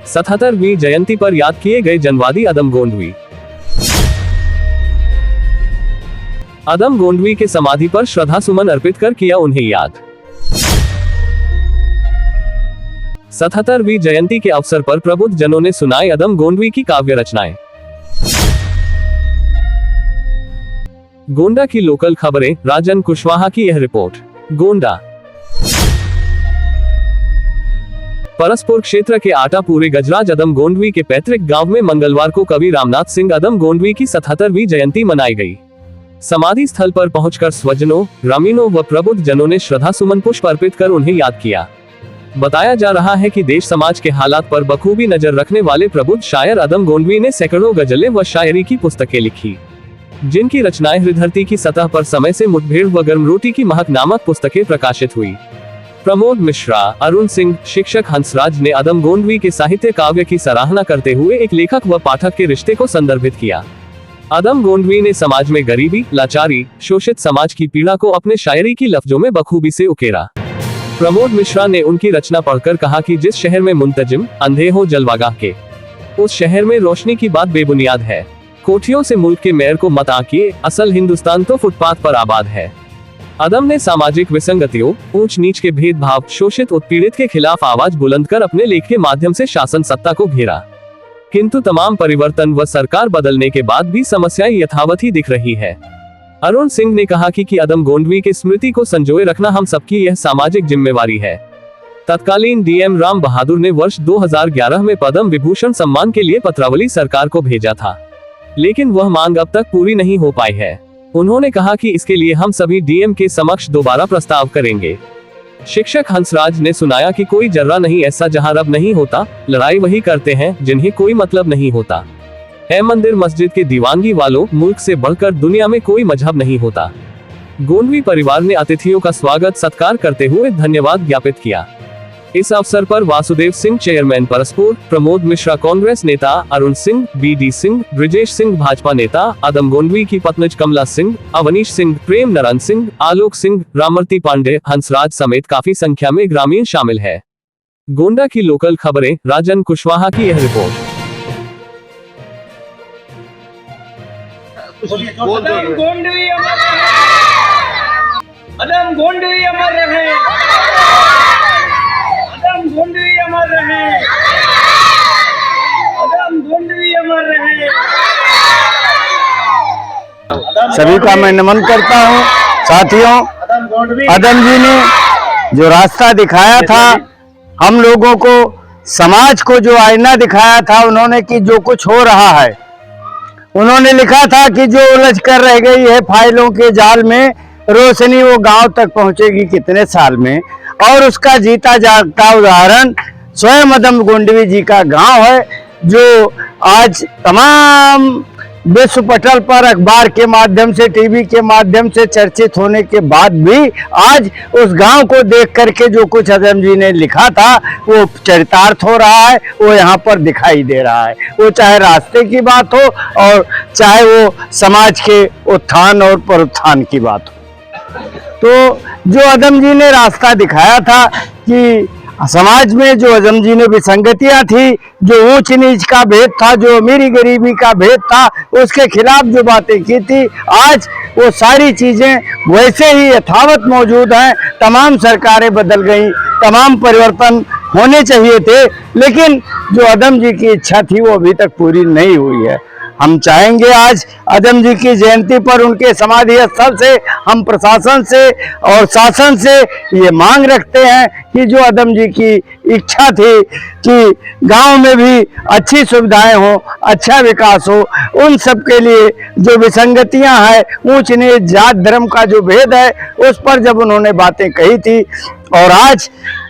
77वीं जयंती पर याद किए गए जनवादी अदम गोंडवी। अदम गोंडवी के समाधि पर श्रद्धा सुमन अर्पित कर किया उन्हें याद। 77वीं जयंती के अवसर पर प्रबुद्ध जनों ने सुनाई अदम गोंडवी की काव्य रचनाएं। गोंडा की लोकल खबरें, राजन कुशवाहा की यह रिपोर्ट। गोंडा परसपुर क्षेत्र के आटापुरे गजराज अदम गोंडवी के पैतृक गांव में मंगलवार को कवि रामनाथ सिंह अदम गोंडवी की 77वीं जयंती मनाई गई। समाधि स्थल पर पहुंचकर स्वजनों, ग्रामीणों व प्रबुद्ध जनों ने श्रद्धा सुमन पुष्प अर्पित कर उन्हें याद किया। बताया जा रहा है कि देश समाज के हालात पर बखूबी नजर रखने वाले प्रबुद्ध शायर अदम गोंडवी ने सैकड़ों गजलें व शायरी की पुस्तकें लिखी, जिनकी रचनाएं हृदय की सतह पर समय से मुठभेड़ व गर्म रोटी की महक नामक पुस्तकें प्रकाशित हुई। प्रमोद मिश्रा, अरुण सिंह, शिक्षक हंसराज ने अदम गोंडवी के साहित्य काव्य की सराहना करते हुए एक लेखक व पाठक के रिश्ते को संदर्भित किया। अदम गोंडवी ने समाज में गरीबी, लाचारी, शोषित समाज की पीड़ा को अपने शायरी की लफ्जों में बखूबी से उकेरा। प्रमोद मिश्रा ने उनकी रचना पढ़कर कहा कि जिस शहर में मुंतजिम अंधे हो जलवागाह के, उस शहर में रोशनी की बात बेबुनियाद है। कोठियों से मुल्क के मेयर को मत आंकिए, असल हिंदुस्तान तो फुटपाथ पर आबाद है। अदम ने सामाजिक विसंगतियों, ऊंच नीच के भेदभाव, शोषित उत्पीड़ित के खिलाफ आवाज बुलंद कर अपने लेख के माध्यम से शासन सत्ता को घेरा। किंतु तमाम परिवर्तन व सरकार बदलने के बाद भी समस्याएं यथावत ही दिख रही है। अरुण सिंह ने कहा कि अदम गोंडवी की स्मृति को संजोए रखना हम सबकी यह सामाजिक जिम्मेवारी है। तत्कालीन डीएम राम बहादुर ने वर्ष 2011 में पद्म विभूषण सम्मान के लिए पत्रावली सरकार को भेजा था, लेकिन वह मांग अब तक पूरी नहीं हो पाई है। उन्होंने कहा कि इसके लिए हम सभी डीएम के समक्ष दोबारा प्रस्ताव करेंगे। शिक्षक हंसराज ने सुनाया कि कोई जर्रा नहीं ऐसा जहां रब नहीं होता, लड़ाई वही करते हैं जिन्हें कोई मतलब नहीं होता है। मंदिर मस्जिद के दीवानगी वालों, मुल्क से बढ़कर दुनिया में कोई मजहब नहीं होता। गोंडवी परिवार ने अतिथियों का स्वागत सत्कार करते हुए धन्यवाद ज्ञापित किया। इस अवसर पर वासुदेव सिंह चेयरमैन परसपुर, प्रमोद मिश्रा कांग्रेस नेता, अरुण सिंह, बीडी सिंह, ब्रिजेश सिंह भाजपा नेता, अदम गोंडवी की पत्नीज कमला सिंह, अवनीश सिंह, प्रेम नरन सिंह, आलोक सिंह, रामर्ती पांडे, हंसराज समेत काफी संख्या में ग्रामीण शामिल है। गोंडा की लोकल खबरें, राजन कुशवाहा की यह रिपोर्ट। अदम गोंडवी अमर रहे, अदम गोंडवी अमर रहे, अदम गोंडवी अमर रहे, अदम गोंडवी अमर रहे। सभी का मैं नमन करता हूँ। साथियों, अदम जी ने जो रास्ता दिखाया था हम लोगों को, समाज को जो आईना दिखाया था उन्होंने, कि जो कुछ हो रहा है, उन्होंने लिखा था कि जो उलझ कर रह गई है फाइलों के जाल में, रोशनी वो गांव तक पहुंचेगी कितने साल में। और उसका जीता जागता उदाहरण स्वयं अदम गोंडवी जी का गांव है, जो आज तमाम विश्व पटल पर अखबार के माध्यम से, टीवी के माध्यम से चर्चित होने के बाद भी आज उस गांव को देख करके जो कुछ अदम जी ने लिखा था वो चरितार्थ हो रहा है, वो यहाँ पर दिखाई दे रहा है। वो चाहे रास्ते की बात हो और चाहे वो समाज के उत्थान और पुनरुत्थान की बात हो। तो जो अदम जी ने रास्ता दिखाया था कि समाज में जो अदम जी ने विसंगतियां थी, जो ऊंच नीच का भेद था, जो अमीरी गरीबी का भेद था, उसके खिलाफ जो बातें की थी, आज वो सारी चीजें वैसे ही यथावत मौजूद हैं। तमाम सरकारें बदल गई, तमाम परिवर्तन होने चाहिए थे, लेकिन जो अदम जी की इच्छा थी वो अभी तक पूरी नहीं हुई है। हम चाहेंगे आज अदम जी की जयंती पर उनके समाधि स्थल से हम प्रशासन से और शासन से ये मांग रखते हैं कि जो अदम जी की इच्छा थी कि गांव में भी अच्छी सुविधाएं हो, अच्छा विकास हो, उन सब के लिए जो विसंगतियां हैं, ऊंच नीच, जात धर्म का जो भेद है, उस पर जब उन्होंने बातें कही थी और आज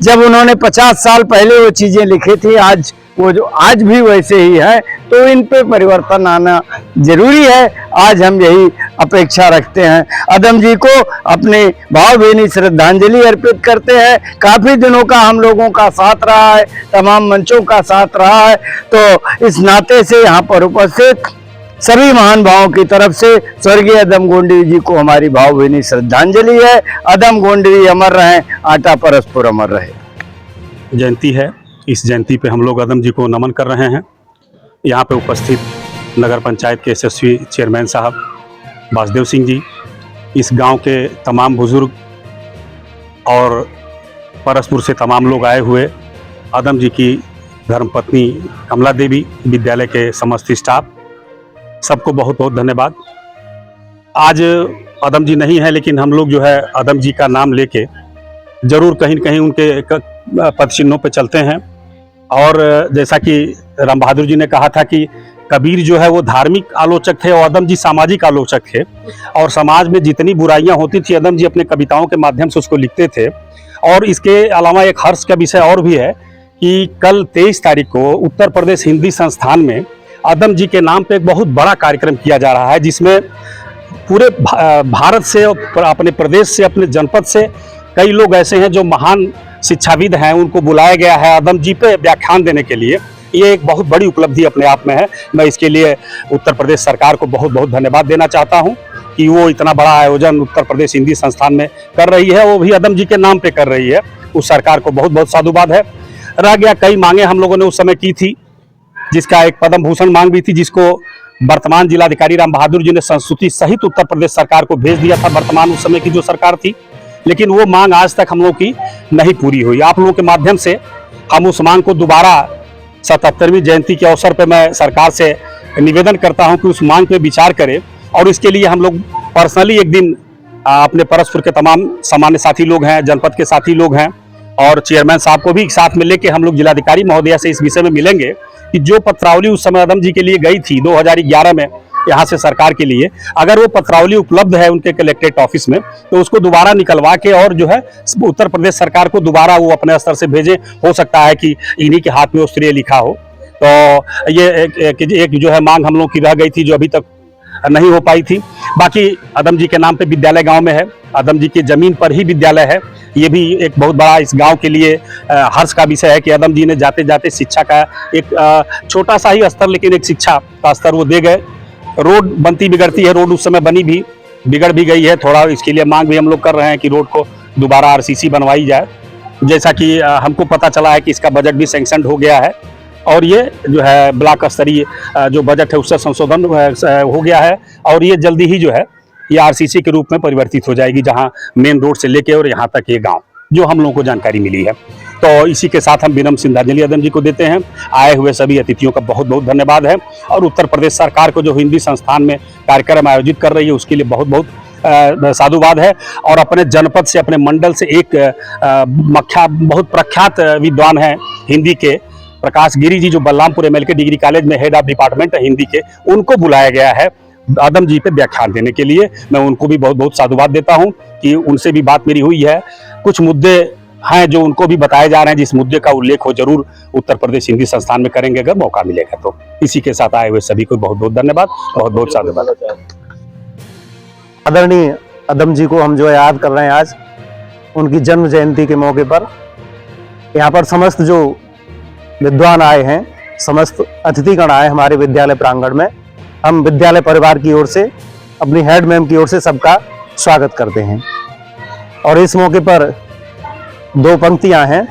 जब उन्होंने 50 साल पहले वो चीजें लिखी थी, आज वो जो आज भी वैसे ही है, तो इन पे परिवर्तन आना जरूरी है। आज हम यही अपेक्षा रखते हैं। अदम जी को अपने भावभीनी श्रद्धांजलि अर्पित करते हैं। काफी दिनों का हम लोगों का साथ रहा है, तमाम मंचों का साथ रहा है, तो इस नाते से यहाँ पर उपस्थित सभी महान भावों की तरफ से स्वर्गीय अदम गोंडवी जी को हमारी भावभीनी श्रद्धांजलि है। अदम गोंडवी अमर रहे, आटा परसपुर अमर रहे। जयंती है। इस जयंती पे हम लोग अदम जी को नमन कर रहे हैं। यहाँ पे उपस्थित नगर पंचायत के यशस्वी चेयरमैन साहब वासुदेव सिंह जी, इस गांव के तमाम बुजुर्ग और परसपुर से तमाम लोग आए हुए, अदम जी की धर्मपत्नी कमला देवी, विद्यालय के समस्त स्टाफ, सबको बहुत बहुत धन्यवाद। आज अदम जी नहीं है, लेकिन हम लोग जो है अदम जी का नाम लेके जरूर कहीं न कहीं उनके पद चिन्हों पे चलते हैं। और जैसा कि राम बहादुर जी ने कहा था कि कबीर जो है वो धार्मिक आलोचक थे और अदम जी सामाजिक आलोचक थे, और समाज में जितनी बुराइयां होती थी अदम जी अपने कविताओं के माध्यम से उसको लिखते थे। और इसके अलावा एक हर्ष का विषय और भी है कि कल 23 तारीख को उत्तर प्रदेश हिंदी संस्थान में अदम जी के नाम पे एक बहुत बड़ा कार्यक्रम किया जा रहा है, जिसमें पूरे भारत से, अपने प्रदेश से, अपने जनपद से कई लोग ऐसे हैं जो महान शिक्षाविद हैं, उनको बुलाया गया है अदम जी पे व्याख्यान देने के लिए। ये एक बहुत बड़ी उपलब्धि अपने आप में है। मैं इसके लिए उत्तर प्रदेश सरकार को बहुत बहुत धन्यवाद देना चाहता हूं कि वो इतना बड़ा आयोजन उत्तर प्रदेश हिंदी संस्थान में कर रही है, वो भी अदम जी के नाम पे कर रही है। उस सरकार को बहुत बहुत साधुवाद है। रह गया, कई मांगे हम लोगों ने उस समय की थी, जिसका एक पद्म भूषण मांग भी थी, जिसको वर्तमान जिलाधिकारी राम बहादुर जी ने संस्तुति सहित उत्तर प्रदेश सरकार को भेज दिया था, वर्तमान उस समय की जो सरकार थी। लेकिन वो मांग आज तक हम लोगों की नहीं पूरी हुई। आप लोगों के माध्यम से हम उस मांग को दोबारा 77वीं जयंती के अवसर पर मैं सरकार से निवेदन करता हूं कि उस मांग पे विचार करें, और इसके लिए हम लोग पर्सनली एक दिन अपने परसपुर के तमाम सामान्य साथी लोग हैं, जनपद के साथी लोग हैं, और चेयरमैन साहब को भी साथ में लेके हम लोग जिलाधिकारी महोदया से इस विषय में मिलेंगे कि जो पत्रावली उस समय अदम जी के लिए गई थी 2011 में यहाँ से सरकार के लिए, अगर वो पत्रावली उपलब्ध है उनके कलेक्ट्रेट ऑफिस में, तो उसको दोबारा निकलवा के और जो है उत्तर प्रदेश सरकार को दोबारा वो अपने स्तर से भेजे। हो सकता है कि इन्हीं के हाथ में वो श्रेय लिखा हो। तो ये एक जो है मांग हम लोग की रह गई थी, जो अभी तक नहीं हो पाई थी। बाकी अदम जी के नाम पे विद्यालय गांव में है, अदम जी की जमीन पर ही विद्यालय है। ये भी एक बहुत बड़ा इस गांव के लिए हर्ष का विषय है कि अदम जी ने जाते जाते शिक्षा का एक छोटा सा ही स्तर, लेकिन एक शिक्षा का स्तर वो दे गए। रोड बनती बिगड़ती है, रोड उस समय बनी भी, बिगड़ भी गई है थोड़ा। इसके लिए मांग भी हम लोग कर रहे हैं कि रोड को दोबारा आरसीसी बनवाई जाए। जैसा कि हमको पता चला है कि इसका बजट भी सैंक्शन हो गया है, और ये जो है ब्लॉक स्तरीय जो बजट है उससे संशोधन हो गया है, और ये जल्दी ही जो है ये आरसीसी के रूप में परिवर्तित हो जाएगी, जहां मेन रोड से लेके और यहाँ तक ये गांव, जो हम लोगों को जानकारी मिली है। तो इसी के साथ हम विनम्र श्रद्धांजलि अदम जी को देते हैं। आए हुए सभी अतिथियों का बहुत बहुत धन्यवाद है, और उत्तर प्रदेश सरकार को जो हिंदी संस्थान में कार्यक्रम आयोजित कर रही है उसके लिए बहुत बहुत साधुवाद है। और अपने जनपद से, अपने मंडल से एक बहुत प्रख्यात विद्वान हैं हिंदी के, प्रकाश गिरी जी, जो बलरामपुर MLK डिग्री कॉलेज में हेड ऑफ डिपार्टमेंट है हिंदी के, उनको बुलाया गया है अदम जी पे व्याख्यान देने के लिए। मैं उनको भी बहुत बहुत साधुवाद देता हूं कि उनसे भी बात मेरी हुई है। कुछ मुद्दे हैं जो उनको भी बताए जा रहे हैं, जिस मुद्दे का उल्लेख हो जरूर उत्तर प्रदेश हिंदी संस्थान में करेंगे अगर मौका मिलेगा तो। इसी के साथ आए हुए सभी को बहुत बहुत धन्यवाद, बहुत बहुत साधुवाद। आदरणीय अदम जी को हम जो याद कर रहे हैं आज उनकी जन्म जयंती के मौके पर। यहाँ पर समस्त जो विद्वान आए हैं, समस्त अतिथिगण आए हमारे विद्यालय प्रांगण में, हम विद्यालय परिवार की ओर से, अपनी हेड मैम की ओर से सबका स्वागत करते हैं। और इस मौके पर दो पंक्तियां हैं।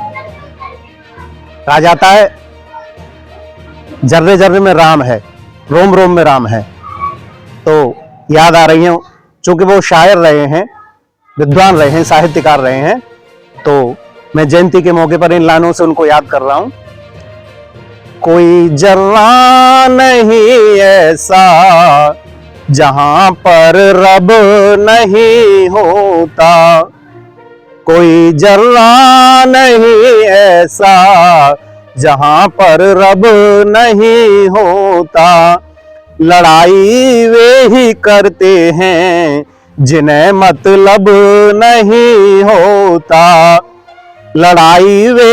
कहा जाता है जर्रे जर्रे में राम है, रोम रोम में राम है, तो याद आ रही है। चूंकि वो शायर रहे हैं, विद्वान रहे हैं, साहित्यकार रहे हैं, तो मैं जयंती के मौके पर इन लाइनों से उनको याद कर रहा हूं। कोई जर्रा नहीं ऐसा जहां पर रब नहीं होता, कोई जर्रा नहीं ऐसा जहां पर रब नहीं होता। लड़ाई वे ही करते हैं जिन्हें मतलब नहीं होता, लड़ाई वे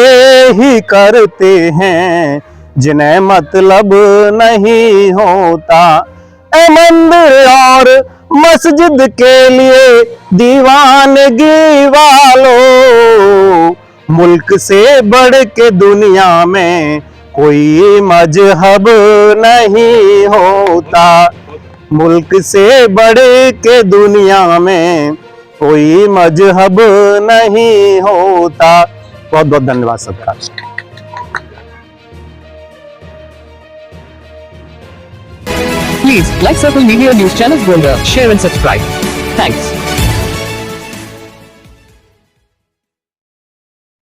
ही करते हैं जिन्हें मतलब नहीं होता। ए मंदिर और मस्जिद के लिए दीवानगी वालों, मुल्क से बढ़ के दुनिया में कोई मजहब नहीं होता, मुल्क से बढ़ के दुनिया में कोई मजहब नहीं होता। बहुत बहुत धन्यवाद सबका। Please like Circle Media News channel Golda, share and subscribe. Thanks.